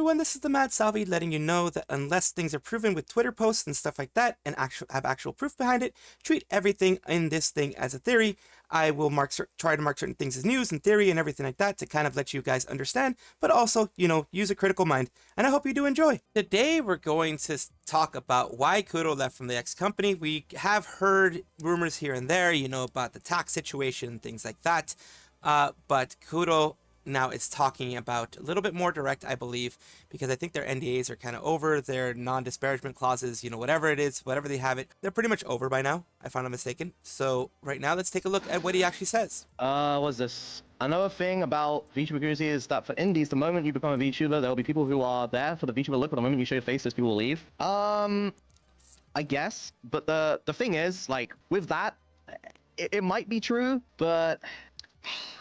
everyone, this is the Mad Salvi letting you know that unless things are proven with Twitter posts and stuff like that and have actual proof behind it, treat everything in this thing as a theory. I will try to mark certain things as news and theory and everything like that to kind of let you guys understand, but also, you know, use a critical mind. And I hope you do enjoy. Today we're going to talk about why Kudo left from the X company. We have heard rumors here and there, you know, about the tax situation and things like that. But Kudo now it's talking about a little bit more direct, I believe, because I think their NDAs are kind of over, their non-disparagement clauses, you know, whatever it is, whatever they have it, they're pretty much over by now, if I'm not mistaken. So right now, let's take a look at what he actually says. What's this? Another thing about VTuber community is that for indies, the moment you become a VTuber, there will be people who are there for the VTuber look, but the moment you show your face, those people will leave. I guess, but the thing is, like, with that, it might be true, but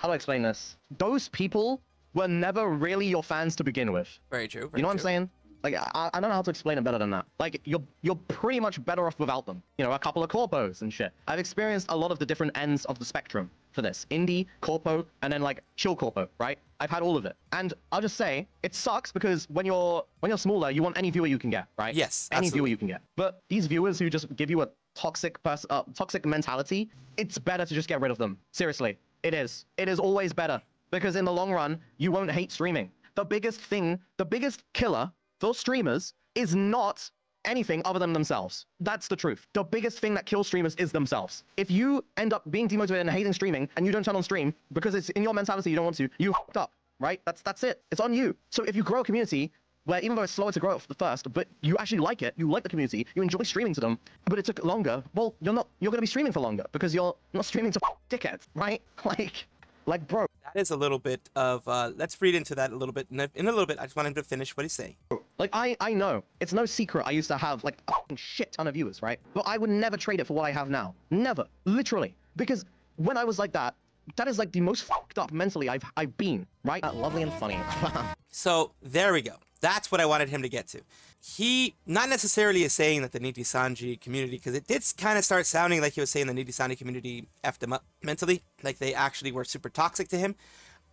how do I explain this? Those people were never really your fans to begin with. Very true. You know what I'm saying? Like, I don't know how to explain it better than that. Like, you're pretty much better off without them. You know, a couple of corpos and shit. I've experienced a lot of the different ends of the spectrum for this. Indie, corpo, and then like chill corpo, right? I've had all of it. And I'll just say, it sucks because when you're smaller, you want any viewer you can get, right? Yes, any absolutely. viewer you can get. But these viewers who just give you a toxic mentality, it's better to just get rid of them. Seriously. It is. It is always better. Because in the long run, you won't hate streaming. The biggest killer for streamers is not anything other than themselves. That's the truth. The biggest thing that kills streamers is themselves. If you end up being demotivated and hating streaming, and you don't turn on stream, because it's in your mentality you don't want to, you f***ed up, right? That's it. It's on you. So if you grow a community, where even though it's slower to grow at first, but you actually like it, you like the community, you enjoy streaming to them, but it took longer, well, you're going to be streaming for longer, because you're not streaming to dickheads, right? Like, bro. That is a little bit of, let's read into that a little bit. In a little bit, I just want him to finish what he's saying. Like, I know. It's no secret I used to have, like, a shit ton of viewers, right? But I would never trade it for what I have now. Never. Literally. Because when I was like that, that is, like, the most fucked up mentally I've been, right? Lovely and funny. So, there we go. That's what I wanted him to get to. He not necessarily is saying that the Nijisanji community, because it did kind of start sounding like he was saying the Nijisanji community effed him up mentally, like they actually were super toxic to him.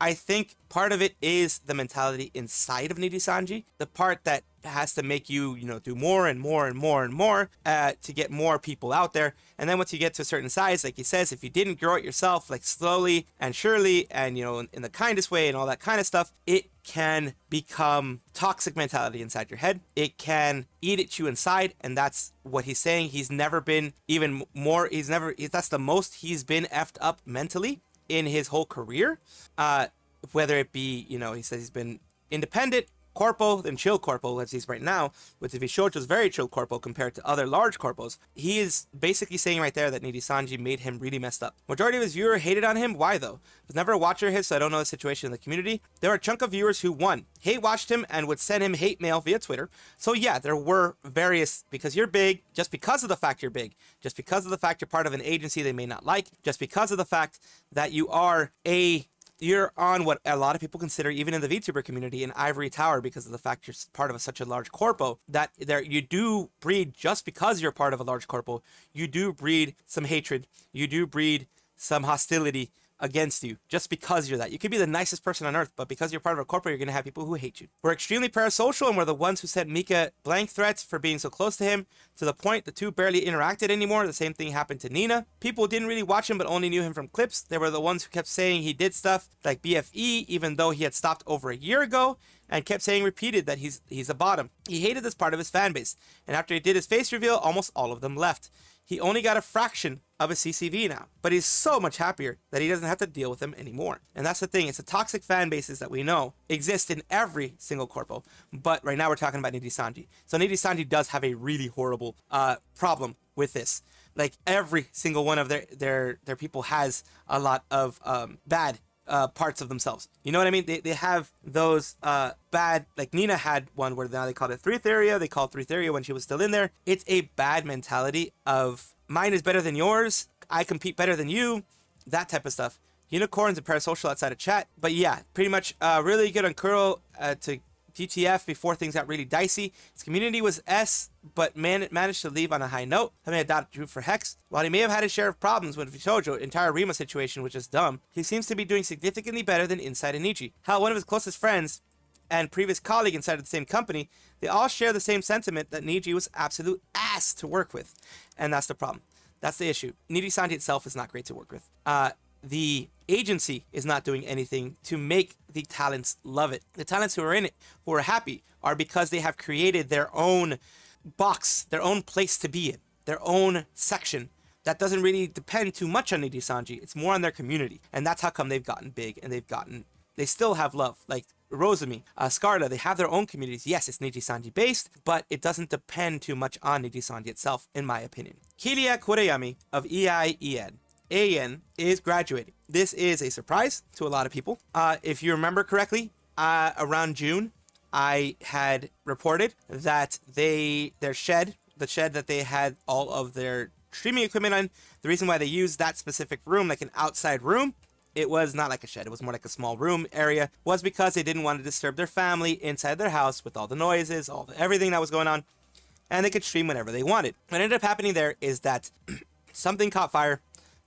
I think part of it is the mentality inside of Nijisanji, the part that has to make you, you know, do more and more and more and more to get more people out there. And then once you get to a certain size, like he says, if you didn't grow it yourself, like slowly and surely, and, you know, in the kindest way and all that kind of stuff, it can become toxic mentality inside your head. It can eat at you inside, and that's what he's saying. He's never been even more, that's the most he's been effed up mentally in his whole career, whether it be, you know, he says he's been independent, corpo, then chill corpo, as he's right now, which if he showed is very chill corpo compared to other large corpos. He is basically saying right there that Nijisanji made him really messed up. Majority of his viewers hated on him. Why though? I was never a watcher of his, so I don't know the situation in the community. There were a chunk of viewers who, one, hate watched him and would send him hate mail via Twitter. So yeah, there were various, because you're big, just because of the fact you're big, just because of the fact you're part of an agency they may not like, just because of the fact that you're on what a lot of people consider, even in the VTuber community, an ivory tower, because of the fact you're part of such a large corpo, that you do breed, just because you're part of a large corpo, you do breed some hatred, you do breed some hostility against you, just because you're that. You could be the nicest person on earth, but because you're part of a corporate, you're going to have people who hate you. We're extremely parasocial, and we're the ones who sent Mika blank threats for being so close to him, to the point the two barely interacted anymore. The same thing happened to Nina. People didn't really watch him, but only knew him from clips. They were the ones who kept saying he did stuff like BFE, even though he had stopped over a year ago, and kept saying repeated that he's a bottom. He hated this part of his fan base, and after he did his face reveal, almost all of them left. He only got a fraction of a CCV now, but he's so much happier that he doesn't have to deal with them anymore. And that's the thing, it's the toxic fan bases that we know exist in every single corpo, but right now we're talking about Nijisanji. So Nijisanji does have a really horrible problem with this. Like every single one of their people has a lot of bad parts of themselves. You know what I mean? They have those bad, like Nina had one where now they called it 3theria. They called 3theria when she was still in there. It's a bad mentality of mine is better than yours. I compete better than you. That type of stuff. Unicorns and parasocial outside of chat. But yeah, pretty much really good on Kuro to GTF before things got really dicey. His community was S, but managed to leave on a high note, having adopted for Hex. While he may have had his share of problems with Shoujo, entire Rima situation, which is dumb, he seems to be doing significantly better than Inside and Niji. How one of his closest friends and previous colleague inside of the same company, they all share the same sentiment that Niji was absolute ass to work with. And that's the problem. That's the issue. Niji-Sanji itself is not great to work with. The agency is not doing anything to make the talents love it. The talents who are in it, who are happy, are because they have created their own box, their own place to be in, their own section. That doesn't really depend too much on Niji-Sanji. It's more on their community. And that's how come they've gotten big and they still have love. Like Rosemi, Scarda, they have their own communities. Yes, it's Niji-Sanji based, but it doesn't depend too much on Niji-Sanji itself, in my opinion. Kilia Kureyami of EIEN. AN is graduating. This is a surprise to a lot of people. If you remember correctly, around June, I had reported that the shed that they had all of their streaming equipment on, the reason why they used that specific room, like an outside room, it was not like a shed, it was more like a small room area, was because they didn't want to disturb their family inside their house with all the noises, everything that was going on, and they could stream whenever they wanted. What ended up happening there is that something caught fire.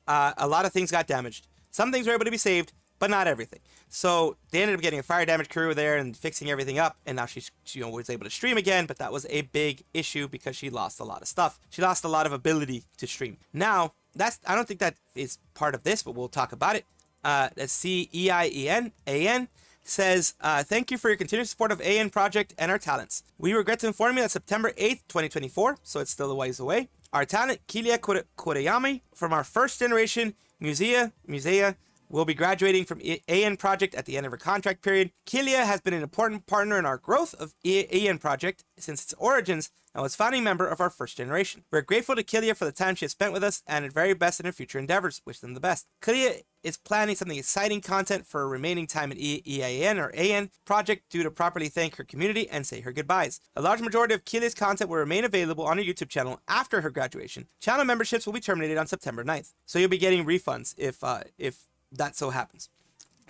A lot of things got damaged. Some things were able to be saved, but not everything. So they ended up getting a fire damage crew there and fixing everything up. And now she was able to stream again, but that was a big issue because she lost a lot of stuff. She lost a lot of ability to stream. Now, I don't think that is part of this, but we'll talk about it. Let's see, EIEN says, thank you for your continued support of AN Project and our talents. We regret to inform you that September 8th, 2024, so it's still a ways away, our talent, Kilia Kureyami, from our first generation Musea, will be graduating from AN Project at the end of her contract period. Kilia has been an important partner in our growth of AN Project since its origins and was founding member of our first generation. We're grateful to Kilia for the time she has spent with us and her very best in her future endeavors. Wish them the best. Kilia is planning something exciting content for her remaining time at EIN or AN Project due to properly thank her community and say her goodbyes. A large majority of Kilia's content will remain available on her YouTube channel after her graduation. Channel memberships will be terminated on September 9th, so you'll be getting refunds if that so happens.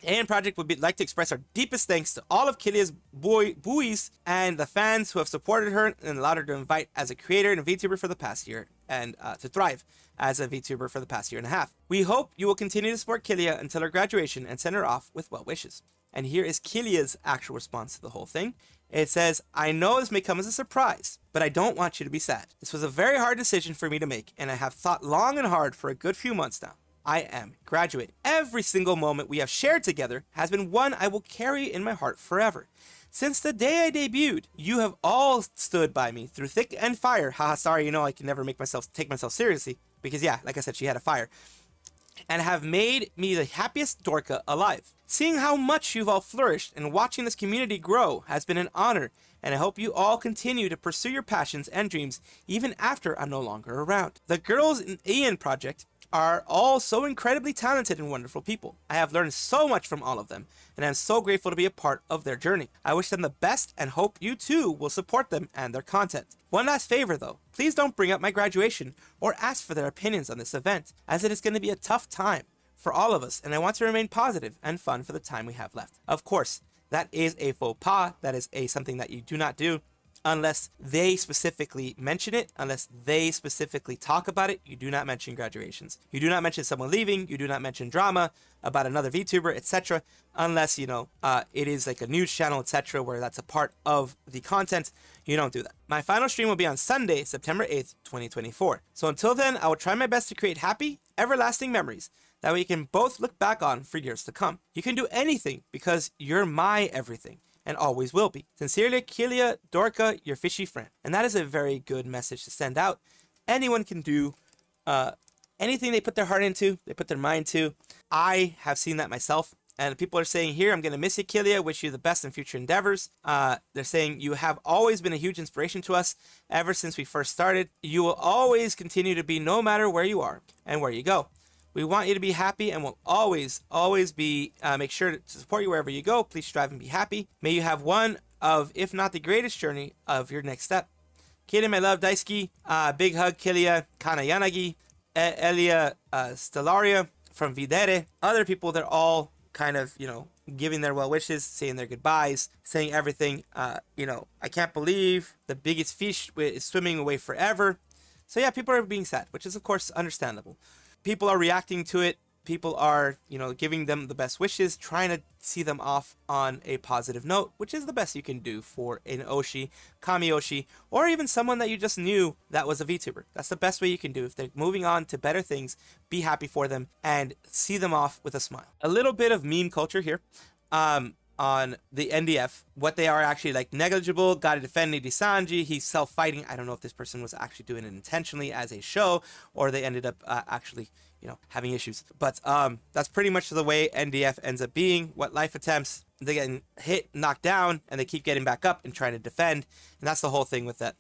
AN Project would like to express our deepest thanks to all of Kilia's buoys and the fans who have supported her and allowed her to invite as a creator and a VTuber for the past year and to thrive as a VTuber for the past year and a half. We hope you will continue to support Kilia until her graduation and send her off with well wishes. And here is Kilia's actual response to the whole thing. It says, I know this may come as a surprise, but I don't want you to be sad. This was a very hard decision for me to make, and I have thought long and hard for a good few months now. I am graduating. Every single moment we have shared together has been one I will carry in my heart forever. Since the day I debuted, you have all stood by me through thick and fire. Haha, sorry, I can never take myself seriously. Because yeah, like I said, she had a fire. And have made me the happiest Dorka alive. Seeing how much you've all flourished and watching this community grow has been an honor. And I hope you all continue to pursue your passions and dreams even after I'm no longer around. The girls in AN Project are all so incredibly talented and wonderful people. I have learned so much from all of them, and I'm so grateful to be a part of their journey. I wish them the best and hope you too will support them and their content. One last favor though, please don't bring up my graduation or ask for their opinions on this event, as it is going to be a tough time for all of us, and I want to remain positive and fun for the time we have left. Of course, that is a faux pas, that is something that you do not do. Unless they specifically mention it, unless they specifically talk about it, you do not mention graduations. You do not mention someone leaving, you do not mention drama about another VTuber, etc. Unless, it is like a news channel, etc., where that's a part of the content. You don't do that. My final stream will be on Sunday, September 8th, 2024. So until then, I will try my best to create happy, everlasting memories that we can both look back on for years to come. You can do anything because you're my everything. And always will be. Sincerely, Kilia Dorka, your fishy friend. And that is a very good message to send out. Anyone can do anything they put their heart into, they put their mind to. I have seen that myself. And people are saying here, I'm going to miss you, Kilia. Wish you the best in future endeavors. They're saying you have always been a huge inspiration to us ever since we first started. You will always continue to be no matter where you are and where you go. We want you to be happy and will always be, make sure to support you wherever you go. Please strive and be happy. May you have one of, if not the greatest journey of your next step. Kilia, my love, Daisuke. Big hug, Kilia, Kana Yanagi, Elia Stellaria from Videre. Other people, they're all kind of, giving their well wishes, saying their goodbyes, saying everything. I can't believe the biggest fish is swimming away forever. So yeah, people are being sad, which is of course understandable. People are reacting to it people are, you know, giving them the best wishes, trying to see them off on a positive note, which is the best you can do for an Oshi, Kami Oshi, or even someone that you just knew that was a VTuber. That's the best way you can do. If they're moving on to better things, be happy for them and see them off with a smile. A little bit of meme culture here. On the NDF, what they are actually like: negligible, gotta defend Nidhi Sanji, he's self-fighting. I don't know if this person was actually doing it intentionally as a show, or they ended up actually, you know, having issues. But that's pretty much the way NDF ends up being. What life attempts, they get hit, knocked down, and they keep getting back up and trying to defend. And that's the whole thing with that.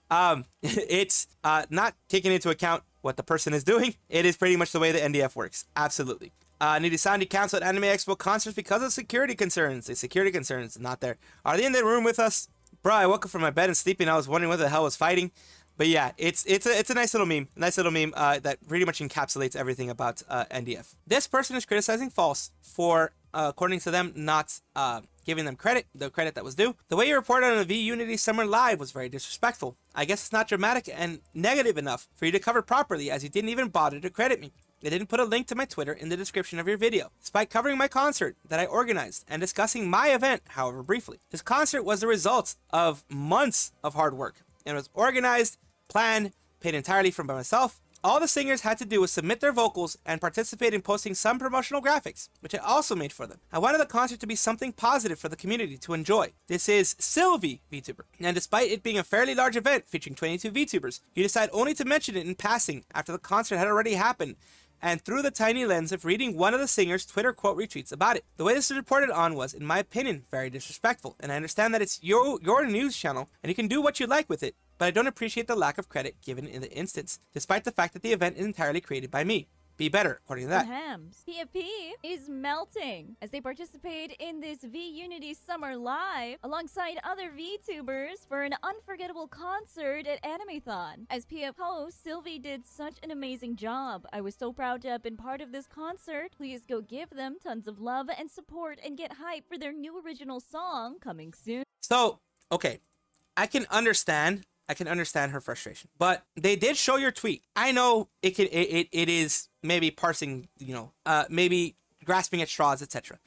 It's not taking into account what the person is doing. It is pretty much the way the NDF works. Absolutely. Nidhi Sanji canceled Anime Expo concerts because of security concerns. The security concerns not there. Are they in the room with us? Bro, I woke up from my bed and sleeping. I was wondering what the hell was fighting. But yeah, it's a nice little meme. That pretty much encapsulates everything about NDF. This person is criticizing False for, according to them, not giving them the credit that was due. The way you reported on the V Unity Summer Live was very disrespectful. I guess it's not dramatic and negative enough for you to cover properly, as you didn't even bother to credit me. They didn't put a link to my Twitter in the description of your video, despite covering my concert that I organized and discussing my event, however briefly. This concert was the result of months of hard work and was organized, planned, paid entirely for by myself. All the singers had to do was submit their vocals and participate in posting some promotional graphics, which I also made for them. I wanted the concert to be something positive for the community to enjoy. This is Sylvie VTuber, and despite it being a fairly large event featuring 22 VTubers, you decide only to mention it in passing after the concert had already happened, and through the tiny lens of reading one of the singer's Twitter quote retweets about it. The way this was reported on was, in my opinion, very disrespectful, and I understand that it's your news channel, and you can do what you like with it, but I don't appreciate the lack of credit given in the instance, despite the fact that the event is entirely created by me. Be better, according to that. Hams. PFP is melting as they participate in this V Unity Summer Live alongside other VTubers for an unforgettable concert at Animathon. As PF host, Sylvie did such an amazing job. I was so proud to have been part of this concert. Please go give them tons of love and support and get hype for their new original song coming soon. So, okay, I can understand her frustration, but they did show your tweet. I know it is maybe parsing, you know, maybe grasping at straws, etc.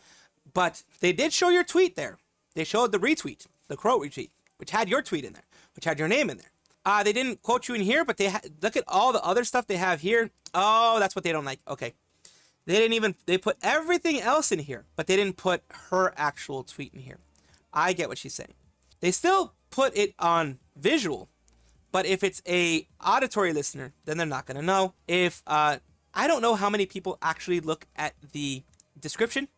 But they did show your tweet there. They showed the retweet, the quote retweet, which had your tweet in there, which had your name in there. They didn't quote you in here, but look at all the other stuff they have here. Oh, that's what they don't like. Okay. They put everything else in here, but they didn't put her actual tweet in here. I get what she's saying. They still put it on visual, but if it's a auditory listener, then they're not going to know. If I don't know how many people actually look at the description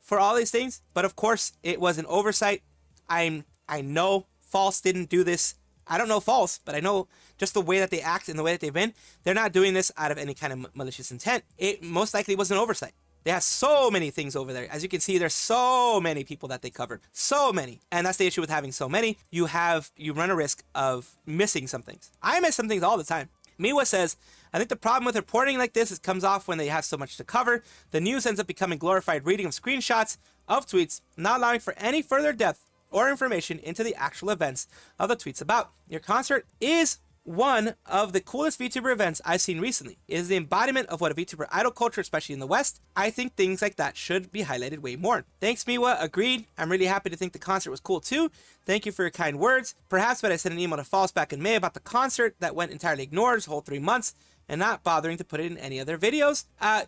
for all these things, but of course it was an oversight. I know False didn't do this. I don't know False, but I know just the way that they act and the way that they've been, they're not doing this out of any kind of malicious intent. It most likely was an oversight. They have so many things over there. As you can see, there's so many people that they covered. So many. And that's the issue with having so many. You run a risk of missing some things. I miss some things all the time. Miwa says, I think the problem with reporting like this is it comes off when they have so much to cover. The news ends up becoming glorified reading of screenshots of tweets, not allowing for any further depth or information into the actual events of the tweets about. Your concert is one of the coolest VTuber events I've seen recently. It is the embodiment of what a VTuber idol culture, especially in the West. I think things like that should be highlighted way more. Thanks, Miwa. Agreed. I'm really happy to think the concert was cool too. Thank you for your kind words. Perhaps, but I sent an email to False back in May about the concert that went entirely ignored this whole 3 months and not bothering to put it in any other videos.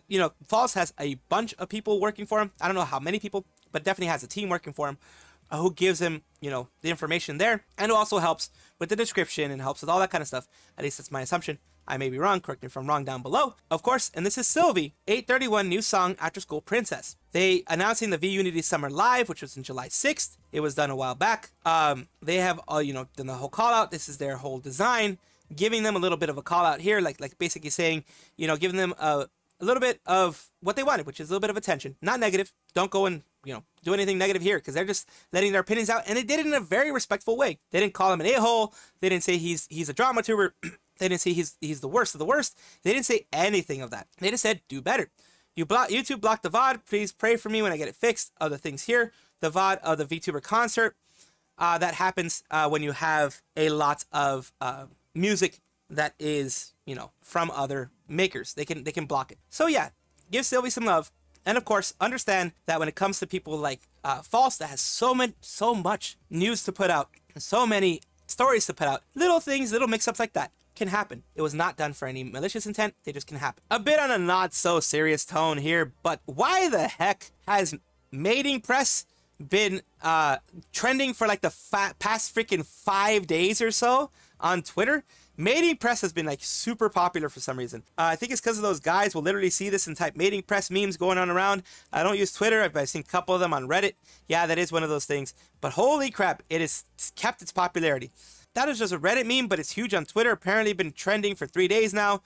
You know, False has a bunch of people working for him. I don't know how many people, but definitely has a team working for him who gives him, you know, the information there, and who also helps with the description and helps with all that kind of stuff. At least that's my assumption. I may be wrong. Correct me if I'm wrong down below. Of course, and this is Sylvie, 831 new song After School Princess. They announcing the V Unity Summer Live, which was on July 6th. It was done a while back. They have, you know, done the whole call out. This is their whole design, giving them a little bit of a call out here, like basically saying, you know, giving them a little bit of what they wanted, which is a little bit of attention. Not negative. Don't go and, you know, do anything negative here, because they're just letting their opinions out, and they did it in a very respectful way. They didn't call him an a-hole. They didn't say he's a drama tuber. They didn't say he's the worst of the worst. They didn't say anything of that. They just said, do better. YouTube blocked the VOD. Please pray for me when I get it fixed. Other things here. The VOD of the VTuber concert. That happens when you have a lot of music that is, you know, from other makers. They can block it. So yeah, give Sylvie some love. And of course, understand that when it comes to people like False, that has so much news to put out, so many stories to put out, little things, little mix-ups like that can happen. It was not done for any malicious intent. They just can happen. A bit on a not so serious tone here, but why the heck has Mating Press been trending for like the past freaking 5 days or so on Twitter? Mating Press has been like super popular for some reason. I think it's because of those guys will literally see this and type Mating Press memes going on around. I don't use Twitter. I've seen a couple of them on Reddit. Yeah, that is one of those things. But holy crap, it has kept its popularity. That is just a Reddit meme, but it's huge on Twitter. Apparently been trending for 3 days now.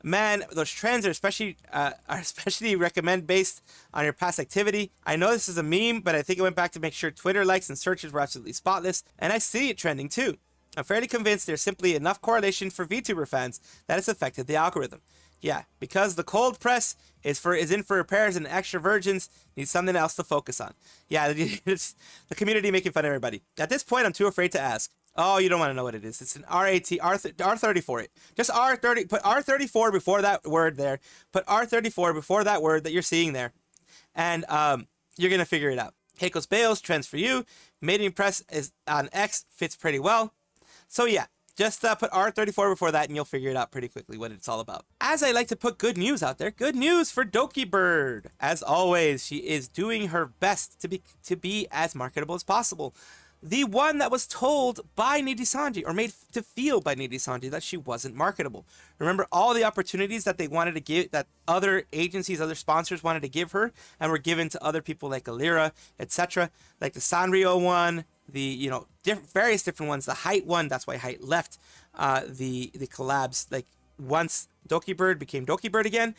Man, those trends are especially recommend based on your past activity. I know this is a meme, but I think it went back to make sure Twitter likes and searches were absolutely spotless. And I see it trending too. I'm fairly convinced there's simply enough correlation for VTuber fans that it's affected the algorithm. Yeah, because the cold press is in for repairs and extra virgins need something else to focus on. Yeah, it's the community making fun of everybody. At this point, I'm too afraid to ask. Oh, you don't want to know what it is. It's an R34. Just R30. Put R34 before that word there. Put R34 before that word that you're seeing there. And you're going to figure it out. Heikos Bales, trends for you. Mating Press is on X, fits pretty well. So yeah, just put R34 before that and you'll figure it out pretty quickly what it's all about. As I like to put good news out there, good news for Doki Bird. As always, she is doing her best to be as marketable as possible. The one that was told by Nijisanji, or made to feel by Nijisanji, that she wasn't marketable. Remember all the opportunities that they wanted to give, that other agencies, other sponsors wanted to give her, and were given to other people like Alira, etc. Like the Sanrio one, the various different ones, the Height one. That's why Height left. The collabs, like once Doki Bird became Doki Bird again,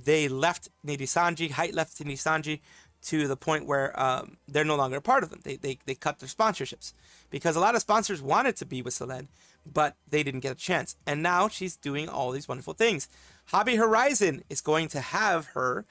they left Nijisanji. Height left Nijisanji. To the point where they're no longer a part of them. They cut their sponsorships because a lot of sponsors wanted to be with Selene, but they didn't get a chance. And now she's doing all these wonderful things. Hobby Horizon is going to have her.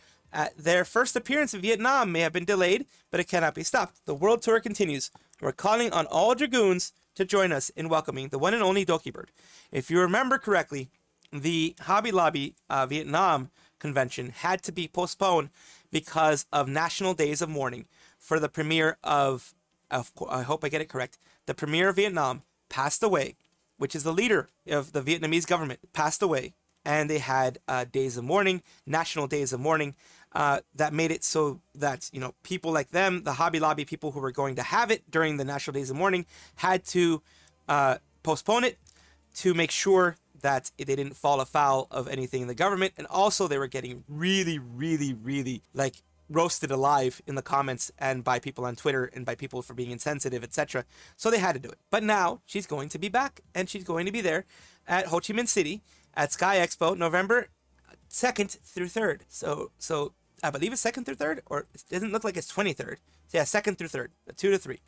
Their first appearance in Vietnam may have been delayed, but it cannot be stopped. The world tour continues. We're calling on all Dragoons to join us in welcoming the one and only Doki Bird. If you remember correctly, the Hobby Lobby Vietnam convention had to be postponed because of National Days of Mourning for the premier of I hope I get it correct, the premier of Vietnam passed away, which is the leader of the Vietnamese government, passed away, and they had days of mourning, national days of mourning, that made it so that, people like them, the Hobby Lobby people who were going to have it during the national days of mourning, had to postpone it to make sure that they didn't fall afoul of anything in the government. And also they were getting really, really, really like roasted alive in the comments and by people on Twitter and by people for being insensitive, etc. So they had to do it. But now she's going to be back, and she's going to be there at Ho Chi Minh City at Sky Expo, November 2nd through 3rd. So I believe it's 2nd through 3rd, or it doesn't look like it's 23rd. So yeah, 2nd through 3rd, 2 to 3.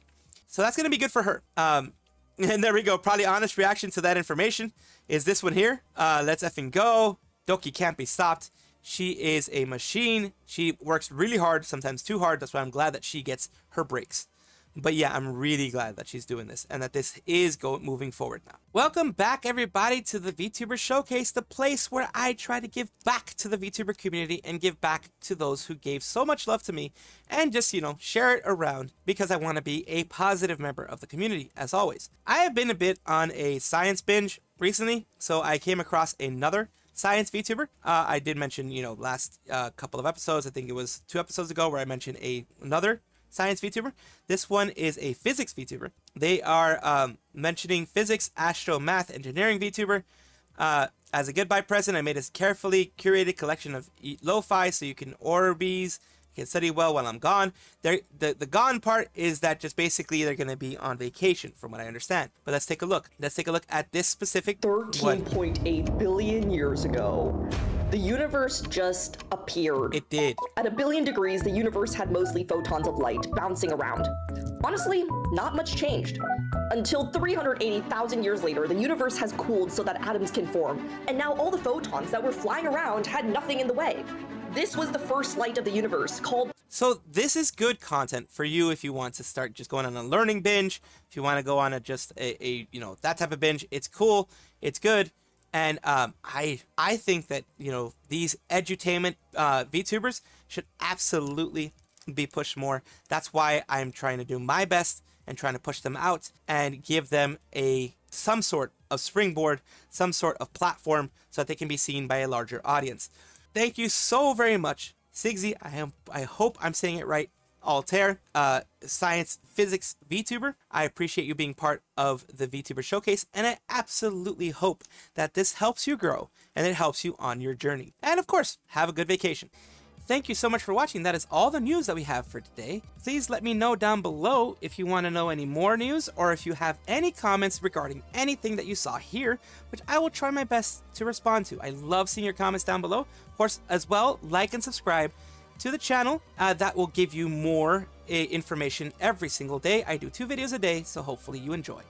So that's going to be good for her. And there we go. Probably honest reaction to that information is this one here. Let's effing go. Doki can't be stopped. She is a machine. She works really hard, sometimes too hard. That's why I'm glad that she gets her breaks. But yeah, I'm really glad that she's doing this and that this is moving forward now. Welcome back, everybody, to the VTuber Showcase, the place where I try to give back to the VTuber community and give back to those who gave so much love to me and just, share it around because I want to be a positive member of the community, as always. I have been a bit on a science binge recently, so I came across another science VTuber. I did mention, last couple of episodes, I think it was 2 episodes ago, where I mentioned another science VTuber. This one is a physics VTuber. They are mentioning physics, astro, math, engineering VTuber. As a goodbye present, I made a carefully curated collection of lo-fi so you can Orbeez, you can study well while I'm gone. The gone part is that just basically they're going to be on vacation, from what I understand. But let's take a look. Let's take a look at this specific 13.8 billion years ago. The universe just appeared. It did. At 1 billion degrees, the universe had mostly photons of light bouncing around. Honestly, not much changed. Until 380,000 years later, the universe has cooled so that atoms can form, and now all the photons that were flying around had nothing in the way. This was the first light of the universe, called... So this is good content for you if you want to start just going on a learning binge, if you want to go on that type of binge. It's cool, it's good. And I think that, you know, these edutainment VTubers should absolutely be pushed more. That's why I'm trying to do my best and trying to push them out and give them some sort of springboard, some sort of platform so that they can be seen by a larger audience. Thank you so very much, Sigsy. I hope I'm saying it right. Altair, science physics VTuber. I appreciate you being part of the VTuber Showcase, and I absolutely hope that this helps you grow and it helps you on your journey. And of course, have a good vacation. Thank you so much for watching. That is all the news that we have for today. Please let me know down below if you want to know any more news or if you have any comments regarding anything that you saw here, which I will try my best to respond to. I love seeing your comments down below. Of course, as well, like and subscribe to the channel. That will give you more information every single day. I do 2 videos a day, so hopefully you enjoy.